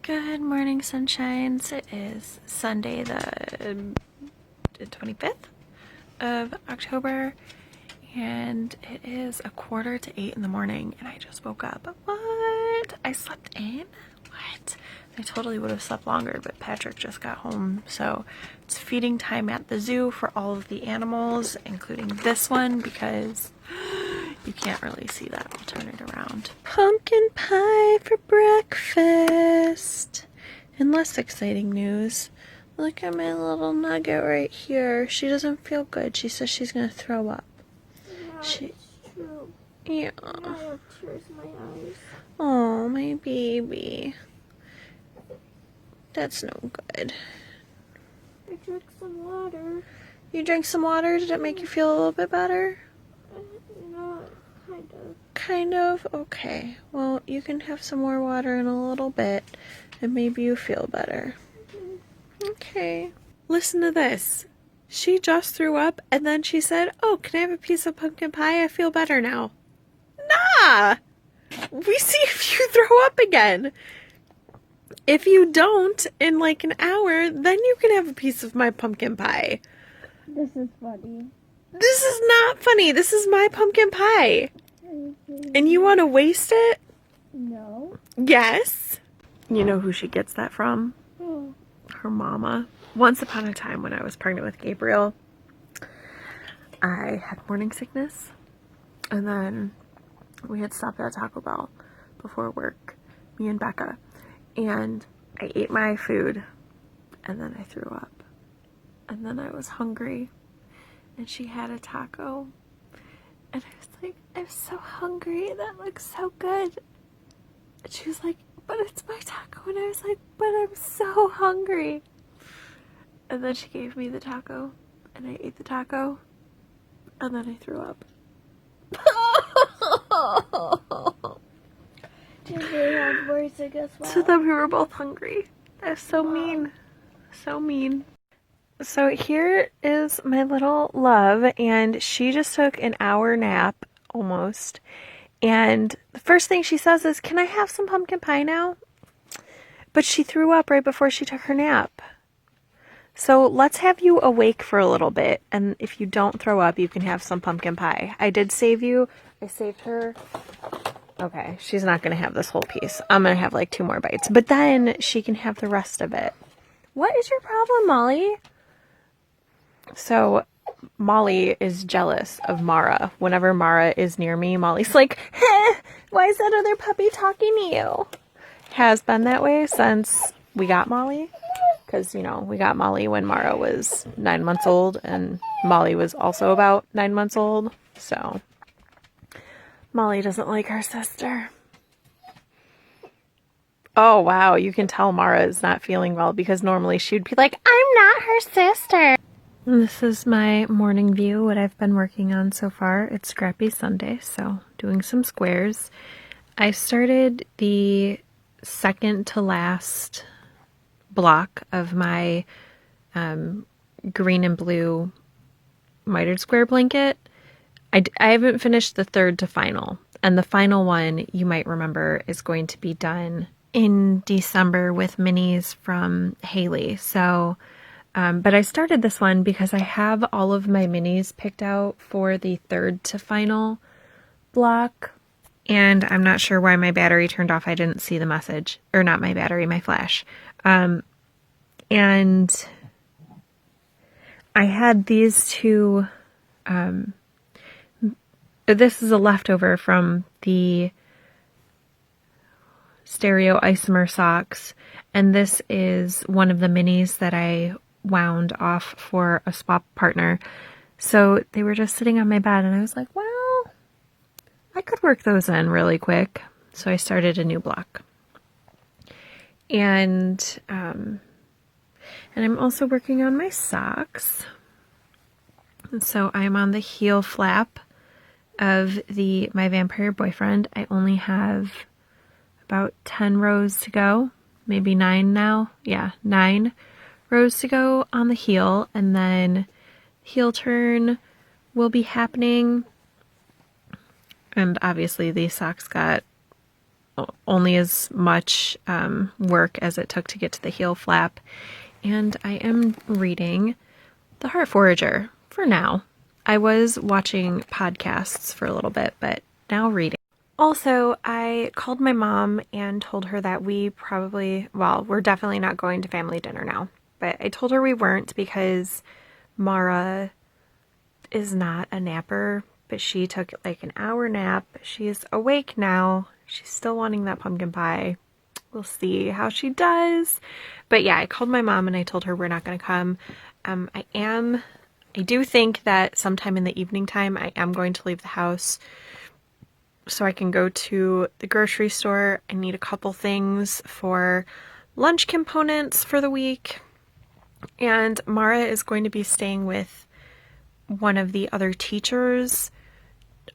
Good morning, sunshines. It is Sunday, the 25th of October, and it is 7:45 in the morning, and I just woke up. What? I slept in? What? I totally would have slept longer, but Patrick just got home, so it's feeding time at the zoo for all of the animals, including this one, because you can't really see that. I'll turn it around. Pumpkin pie for breakfast. And less exciting news. Look at my little nugget right here. She doesn't feel good. She says she's going to throw up. It's true. Yeah. Now I have tears in my eyes. Oh, my baby. That's no good. I drank some water. You drank some water? Did it make you feel a little bit better? No, kind of. Kind of? Okay. Well, you can have some more water in a little bit, and maybe you feel better. Okay. Listen to this. She just threw up, and then she said, "Oh, can I have a piece of pumpkin pie? I feel better now." Nah! We see if you throw up again. If you don't, in like an hour, then you can have a piece of my pumpkin pie. This is funny. This is not funny. This is my pumpkin pie. And you want to waste it? No. Yes. You know who she gets that from? Oh. Her mama. Once upon a time when I was pregnant with Gabriel, I had morning sickness. And then we had stopped at Taco Bell before work, me and Becca. And I ate my food. And then I threw up. And then I was hungry. And she had a taco. And I was like, "I'm so hungry. That looks so good." And she was like, "But it's my taco." And I was like, "But I'm so hungry." And then she gave me the taco. And I ate the taco. And then I threw up. Did they have words as well? So then we were both hungry. That's so mean. So mean. So here is my little love, and she just took an hour nap, almost. And the first thing she says is, "Can I have some pumpkin pie now?" But she threw up right before she took her nap. So let's have you awake for a little bit, and if you don't throw up, you can have some pumpkin pie. I did save you. I saved her. Okay, she's not going to have this whole piece. I'm going to have like 2 more bites, but then she can have the rest of it. What is your problem, Molly? So Molly is jealous of Mara. Whenever Mara is near me, Molly's like, "Why is that other puppy talking to you?" Has been that way since we got Molly. Because, you know, we got Molly when Mara was 9 months old, and Molly was also about 9 months old. So Molly doesn't like her sister. Oh, wow. You can tell Mara is not feeling well, because normally she'd be like, "I'm not her sister." And this is my morning view, what I've been working on so far. It's Scrappy Sunday, so doing some squares. I started the second to last block of my green and blue mitered square blanket. I haven't finished the third to final. And the final one, you might remember, is going to be done in December with minis from Haley. So but I started this one because I have all of my minis picked out for the third to final block. And I'm not sure why my battery turned off. I didn't see the message. Or not my battery, my flash. And I had these 2... this is a leftover from the stereo isomer socks. And this is one of the minis that I wound off for a swap partner. So they were just sitting on my bed, and I was like, well, I could work those in really quick. So I started a new block. And I'm also working on my socks. And so I'm on the heel flap of my vampire boyfriend. I only have about 10 rows to go, maybe 9 now. Yeah, 9 rows to go on the heel, and then heel turn will be happening. And obviously these socks got only as much work as it took to get to the heel flap. And I am reading The Heart Forager for now. I was watching podcasts for a little bit, but now reading. Also, I called my mom and told her that we're definitely not going to family dinner now. But I told her we weren't because Mara is not a napper, but she took like an hour nap. She's awake now. She's still wanting that pumpkin pie. We'll see how she does. But yeah, I called my mom and I told her we're not going to come. I do think that sometime in the evening time, I am going to leave the house so I can go to the grocery store. I need a couple things for lunch components for the week. And Mara is going to be staying with one of the other teachers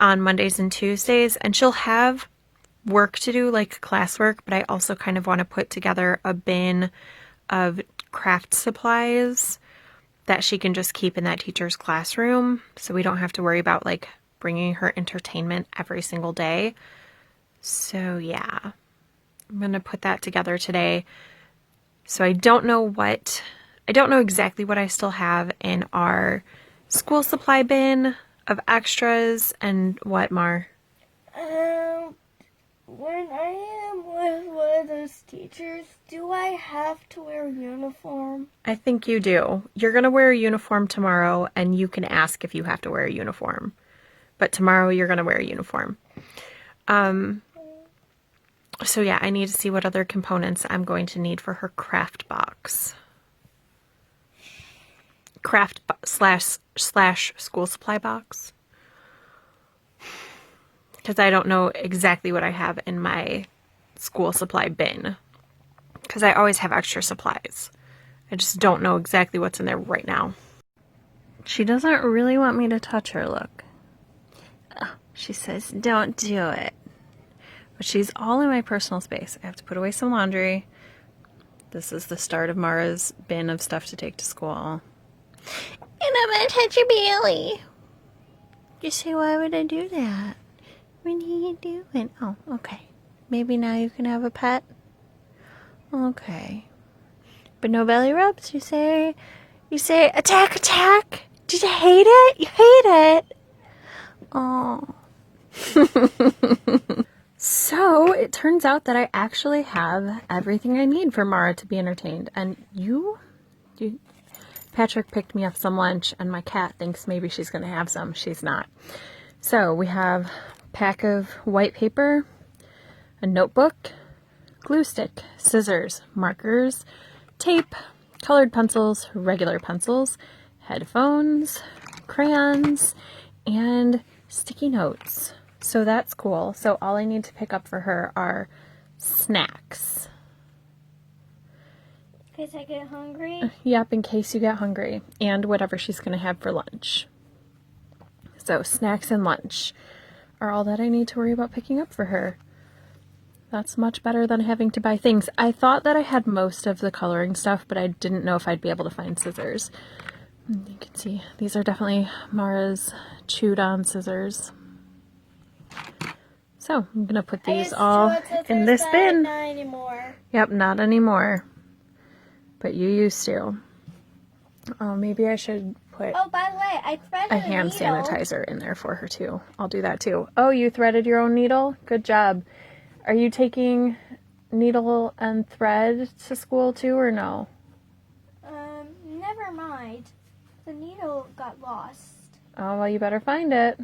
on Mondays and Tuesdays, and she'll have work to do, like classwork, but I also kind of want to put together a bin of craft supplies that she can just keep in that teacher's classroom, so we don't have to worry about like bringing her entertainment every single day. So yeah, I'm gonna put that together today. So I don't know exactly what I still have in our school supply bin of extras. And what, Mar? When I am with one of those teachers, do I have to wear a uniform? I think you do. You're going to wear a uniform tomorrow, and you can ask if you have to wear a uniform. But tomorrow you're going to wear a uniform. So yeah, I need to see what other components I'm going to need for her craft box. Slash school supply box. Because I don't know exactly what I have in my school supply bin. Because I always have extra supplies. I just don't know exactly what's in there right now. She doesn't really want me to touch her, look. She says, don't do it. But she's all in my personal space. I have to put away some laundry. This is the start of Mara's bin of stuff to take to school. And I'm gonna touch your belly. You say, why would I do that? What are you doing? Oh, okay. Maybe now you can have a pet? Okay. But no belly rubs? You say, attack, attack! Did you hate it? You hate it! Oh. So, it turns out that I actually have everything I need for Mara to be entertained. And Patrick picked me up some lunch, and my cat thinks maybe she's going to have some. She's not. So, we have a pack of white paper, a notebook, glue stick, scissors, markers, tape, colored pencils, regular pencils, headphones, crayons, and sticky notes. So that's cool. So all I need to pick up for her are snacks. In case I get hungry? Yep, in case you get hungry. And whatever she's going to have for lunch. So snacks and lunch are all that I need to worry about picking up for her. That's much better than having to buy things. I thought that I had most of the coloring stuff, but I didn't know if I'd be able to find scissors. You can see these are definitely Mara's chewed on scissors. So I'm going to put these all in this bin. Not anymore. Yep, not anymore. But you used to. Oh, maybe I should put Oh, by the way, I threaded a hand needle. sanitizer in there for her too. I'll do that too. Oh, you threaded your own needle? Good job. Are you taking needle and thread to school too, or no? Never mind. The needle got lost. Oh, well, you better find it.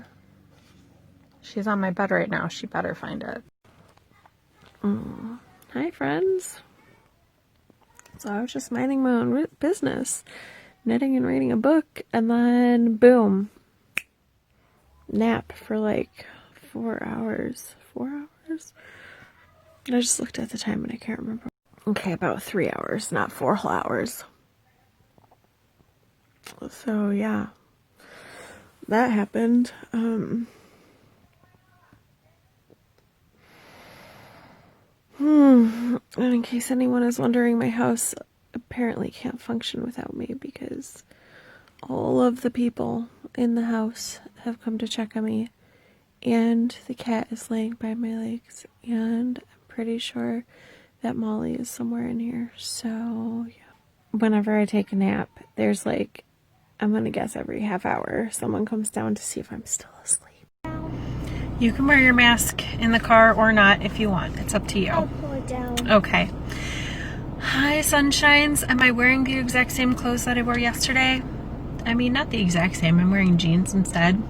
She's on my bed right now. She better find it. Hi, friends. So I was just minding my own business, knitting and reading a book, and then boom, nap for like 4 hours. 4 hours? I just looked at the time and I can't remember. Okay, about 3 hours, not 4 whole hours. So yeah, that happened. And in case anyone is wondering, my house apparently can't function without me because all of the people in the house have come to check on me, and the cat is laying by my legs, and I'm pretty sure that Molly is somewhere in here. So, yeah. Whenever I take a nap, there's like, I'm going to guess every half hour, someone comes down to see if I'm still asleep. You can wear your mask in the car or not if you want. It's up to you. I'll pull it down. Okay. Hi, sunshines. Am I wearing the exact same clothes that I wore yesterday? I mean, not the exact same. I'm wearing jeans instead.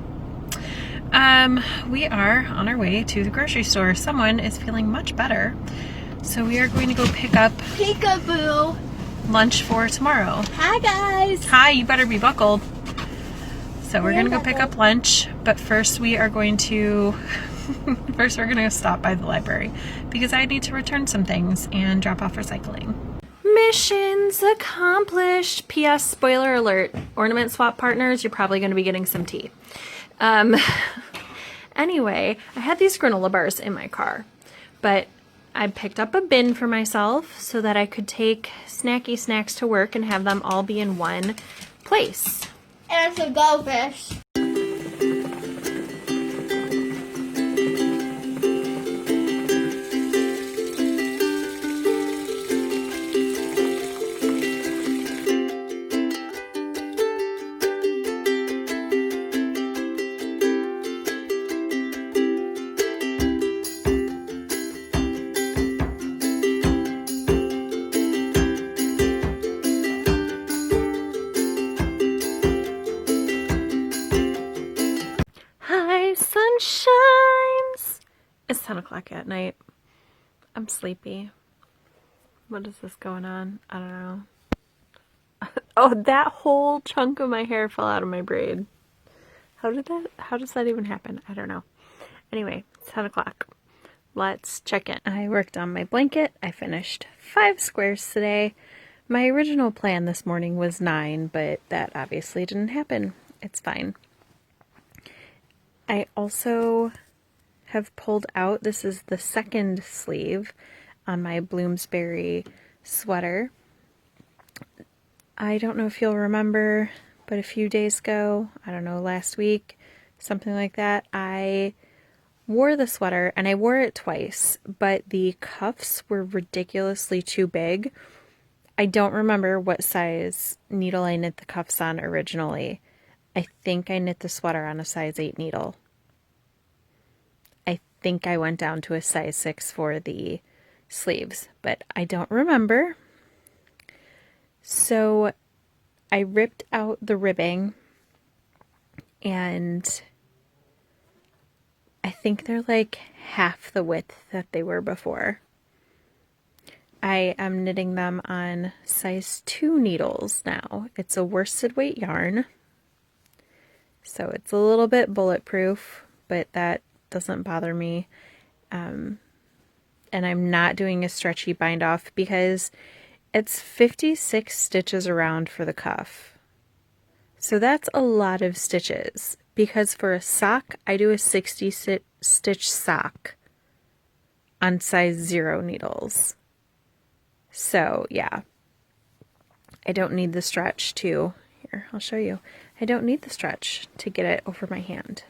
We are on our way to the grocery store. Someone is feeling much better. So we are going to go pick up Peekaboo. lunch for tomorrow. Hi, guys. Hi, you better be buckled. So we're going to go pick up lunch, but first we are going to first we're going to stop by the library because I need to return some things and drop off recycling. Missions accomplished. P.S. Spoiler alert. Ornament swap partners, you're probably going to be getting some tea. Anyway, I had these granola bars in my car, but I picked up a bin for myself so that I could take snacky snacks to work and have them all be in one place. And some goldfish. Sunshines! It's 10 o'clock at night. I'm sleepy. What is this going on? I don't know. Oh, that whole chunk of my hair fell out of my braid. How does that even happen? I don't know. Anyway, it's 10 o'clock. Let's check in. I worked on my blanket. I finished 5 squares today. My original plan this morning was 9, but that obviously didn't happen. It's fine. I also have pulled out, this is the second sleeve on my Bloomsbury sweater. I don't know if you'll remember, but a few days ago, I don't know, last week, something like that, I wore the sweater and I wore it twice, but the cuffs were ridiculously too big. I don't remember what size needle I knit the cuffs on originally. I think I knit the sweater on a size 8 needle. I think I went down to a size 6 for the sleeves, but I don't remember. So I ripped out the ribbing and I think they're like half the width that they were before. I am knitting them on size 2 needles now. It's a worsted weight yarn. So it's a little bit bulletproof, but that doesn't bother me. And I'm not doing a stretchy bind off because it's 56 stitches around for the cuff. So that's a lot of stitches because for a sock, I do a 60 stitch sock on size 0 needles. So yeah, I don't need the stretch to, here, I'll show you. I don't need the stretch to get it over my hand.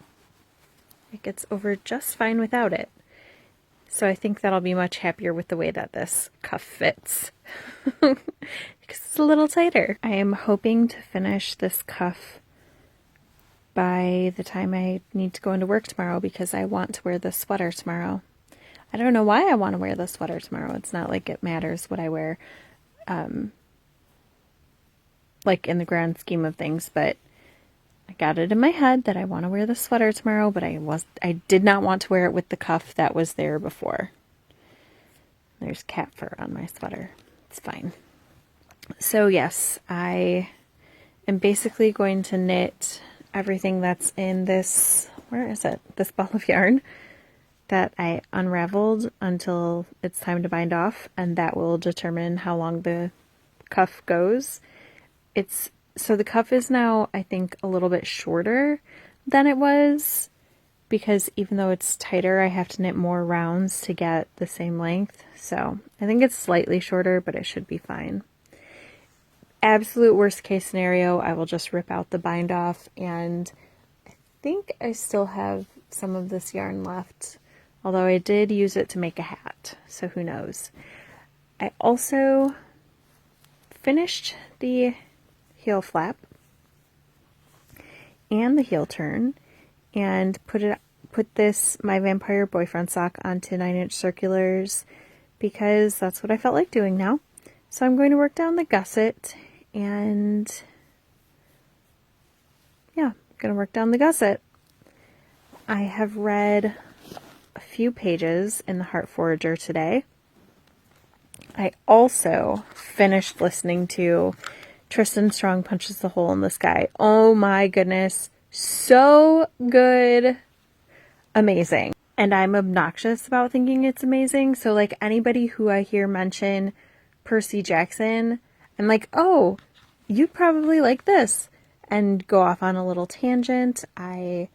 It gets over just fine without it. So I think that I'll be much happier with the way that this cuff fits. Because it's a little tighter. I am hoping to finish this cuff by the time I need to go into work tomorrow because I want to wear this sweater tomorrow. I don't know why I want to wear the sweater tomorrow. It's not like it matters what I wear, like in the grand scheme of things, but I got it in my head that I want to wear the sweater tomorrow, but I did not want to wear it with the cuff that was there before. There's cat fur on my sweater. It's fine. So yes, I am basically going to knit everything that's in this, where is it? This ball of yarn that I unraveled until it's time to bind off, and that will determine how long the cuff goes. So the cuff is now, I think, a little bit shorter than it was, because even though it's tighter, I have to knit more rounds to get the same length. So I think it's slightly shorter, but it should be fine. Absolute worst case scenario, I will just rip out the bind off, and I think I still have some of this yarn left. Although I did use it to make a hat, so who knows. I also finished the heel flap and the heel turn and put this My Vampire Boyfriend sock onto 9-inch circulars because that's what I felt like doing now. So I'm going to work down the gusset and yeah, I'm going to work down the gusset. I have read a few pages in the Heart Forager today. I also finished listening to Tristan Strong Punches the Hole in the Sky. Oh my goodness. So good. Amazing. And I'm obnoxious about thinking it's amazing. So like anybody who I hear mention Percy Jackson, I'm like, oh, you'd probably like this. And go off on a little tangent. I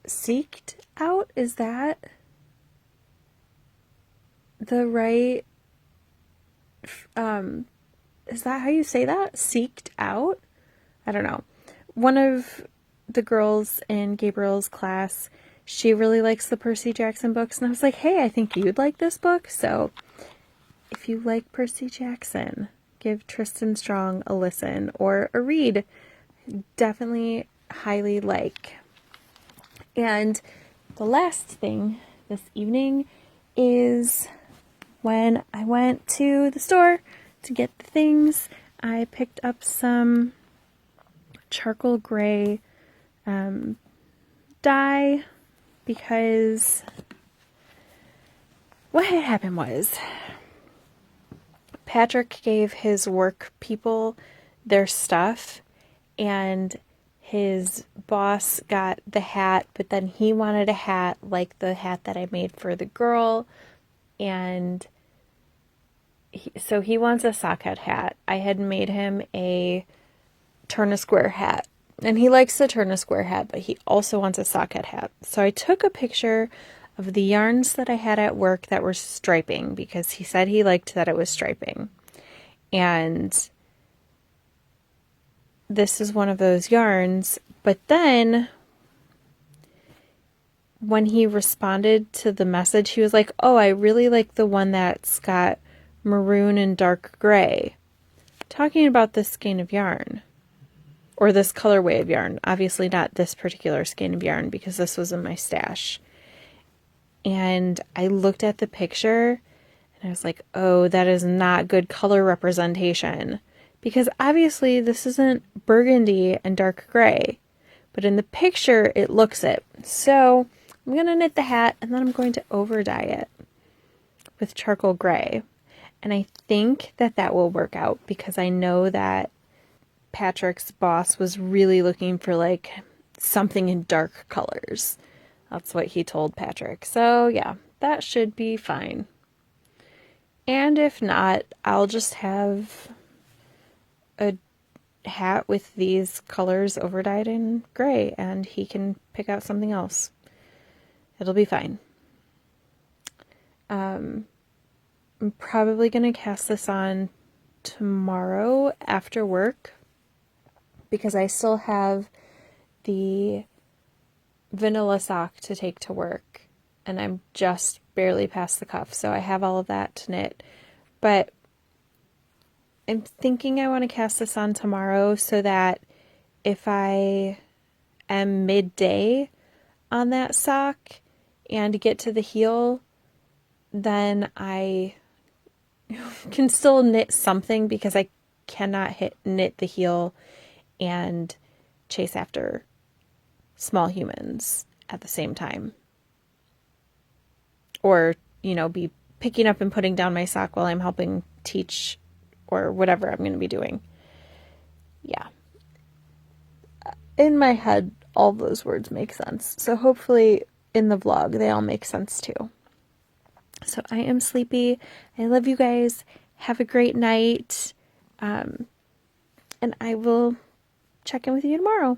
seeked out, is that the right, is that how you say that? Seeked out? I don't know. One of the girls in Gabriel's class, she really likes the Percy Jackson books, and I was like, hey, I think you'd like this book. So if you like Percy Jackson, give Tristan Strong a listen or a read. Definitely highly like. And the last thing this evening is when I went to the store to get the things, I picked up some charcoal gray dye because what had happened was Patrick gave his work people their stuff and his boss got the hat, but then he wanted a hat like the hat that I made for the girl, and so he wants a sockhead hat. I had made him a turn a square hat, and he likes the turn a square hat, but he also wants a sockhead hat. So I took a picture of the yarns that I had at work that were striping because he said he liked that it was striping. And this is one of those yarns, but then when he responded to the message, he was like, oh, I really like the one that's got maroon and dark gray. Talking about this skein of yarn, or this colorway of yarn, obviously not this particular skein of yarn because this was in my stash. And I looked at the picture and I was like, oh, that is not good color representation. Because obviously this isn't burgundy and dark gray, but in the picture it looks it. So I'm going to knit the hat and then I'm going to over dye it with charcoal gray. And I think that that will work out because I know that Patrick's boss was really looking for like something in dark colors. That's what he told Patrick. So yeah, that should be fine. And if not, I'll just have a hat with these colors over dyed in gray and he can pick out something else. It'll be fine. I'm probably going to cast this on tomorrow after work because I still have the vanilla sock to take to work and I'm just barely past the cuff, so I have all of that to knit. But I'm thinking I want to cast this on tomorrow so that if I am midday on that sock and get to the heel, then I can still knit something because I cannot knit the heel and chase after small humans at the same time. Or, you know, be picking up and putting down my sock while I'm helping teach or whatever I'm going to be doing. Yeah. In my head, all those words make sense. So hopefully in the vlog, they all make sense too. So I am sleepy. I love you guys. Have a great night. And I will check in with you tomorrow.